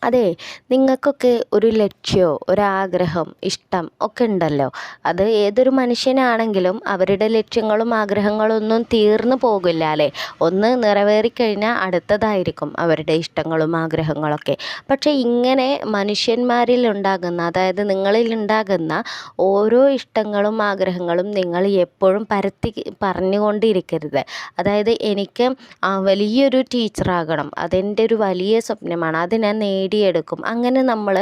അതെ, നിങ്ങൾക്കൊക്കെ ഒരു ലക്ഷ്യമോ ഒരാഗ്രഹം ഇഷ്ടം ഒക്കെ ഉണ്ടല്ലോ. അത് ഏതൊരു മനുഷ്യനാണെങ്കിലും അവരുടെ ലക്ഷ്യങ്ങളും ആഗ്രഹങ്ങളും ഒന്നും തീർന്നു പോകില്ല അല്ലേ. ഒന്ന് നിറവേറിക്കഴിഞ്ഞാൽ അടുത്തതായിരിക്കും അവരുടെ ഇഷ്ടങ്ങളും ആഗ്രഹങ്ങളൊക്കെ. പക്ഷേ ഇങ്ങനെ മനുഷ്യന്മാരിൽ ഉണ്ടാകുന്ന, അതായത് നിങ്ങളിൽ ഉണ്ടാകുന്ന ഓരോ ഇഷ്ടങ്ങളും ആഗ്രഹങ്ങളും നിങ്ങൾ എപ്പോഴും പരത്തി പറഞ്ഞുകൊണ്ടിരിക്കരുത്. അതായത് എനിക്ക് വലിയൊരു ടീച്ചറാകണം, അതെൻ്റെ ഒരു വലിയ സ്വപ്നമാണ്, അത് ഞാൻ നേടിയെടുക്കും. അങ്ങനെ നമ്മൾ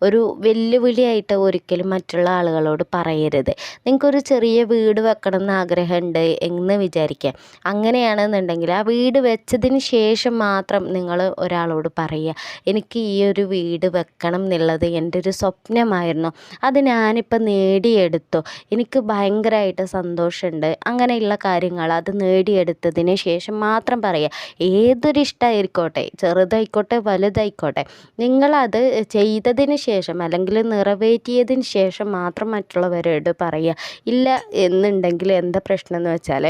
ഒരു വെല്ലുവിളിയായിട്ട് ഒരിക്കലും മറ്റുള്ള ആളുകളോട് പറയരുത്. നിങ്ങൾക്കൊരു ചെറിയ വീട് വെക്കണം എന്ന് ആഗ്രഹമുണ്ട് എന്ന് വിചാരിക്കുക. അങ്ങനെയാണെന്നുണ്ടെങ്കിൽ ആ വീട് വെച്ചതിന് ശേഷം മാത്രം നിങ്ങൾ ഒരാളോട് പറയുക, എനിക്ക് ഈ ഒരു വീട് വെക്കണം എന്നുള്ളത് എൻ്റെ ഒരു സ്വപ്നമായിരുന്നു, അത് ഞാനിപ്പോൾ നേടിയെടുത്തു, എനിക്ക് ഭയങ്കരമായിട്ട് സന്തോഷമുണ്ട്. അങ്ങനെയുള്ള കാര്യങ്ങൾ അത് നേടിയെടുത്തതിന് ശേഷം മാത്രം പറയുക. ഏതൊരു ഇഷ്ടമായിക്കോട്ടെ, ചെറുതായിക്കോട്ടെ വലുതായിക്കോട്ടെ, നിങ്ങളത് ചെയ്തതിന് ശേഷം അല്ലെങ്കിൽ നിറവേറ്റിയതിന് ശേഷം മാത്രം മറ്റുള്ളവരോട് പറയുക. ഇല്ല എന്നുണ്ടെങ്കിൽ എന്താ പ്രശ്നം എന്ന് വെച്ചാൽ,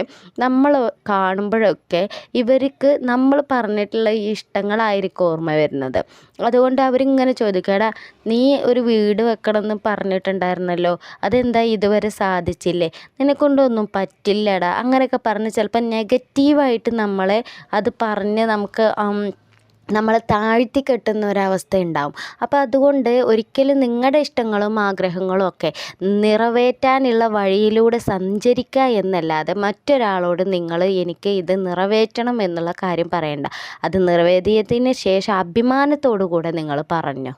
നമ്മൾ കാണുമ്പോഴൊക്കെ ഇവർക്ക് നമ്മൾ പറഞ്ഞിട്ടുള്ള ഈ ഇഷ്ടങ്ങളായിരിക്കും ഓർമ്മ വരുന്നത്. അതുകൊണ്ട് അവരിങ്ങനെ ചോദിക്കും, എടാ നീ ഒരു വീട് വെക്കണം എന്ന് പറഞ്ഞിട്ടുണ്ടായിരുന്നല്ലോ, അതെന്താ ഇതുവരെ സാധിച്ചില്ലേ, നിന്നെക്കൊണ്ടൊന്നും പറ്റില്ലടാ, അങ്ങനെയൊക്കെ പറഞ്ഞ് ചിലപ്പോൾ നെഗറ്റീവായിട്ട് നമ്മളെ അത് പറഞ്ഞ് നമ്മളെ താഴ്ത്തി കെട്ടുന്ന ഒരവസ്ഥ ഉണ്ടാവും. അപ്പോൾ അതുകൊണ്ട് ഒരിക്കലും നിങ്ങളുടെ ഇഷ്ടങ്ങളും ആഗ്രഹങ്ങളും ഒക്കെ നിറവേറ്റാനുള്ള വഴിയിലൂടെ സഞ്ചരിക്കുക എന്നല്ലാതെ മറ്റൊരാളോട് നിങ്ങൾ എനിക്ക് ഇത് നിറവേറ്റണം എന്നുള്ള കാര്യം പറയണ്ട. അത് നിറവേറ്റിയതിന് ശേഷം അഭിമാനത്തോടു കൂടെ നിങ്ങൾ പറഞ്ഞു.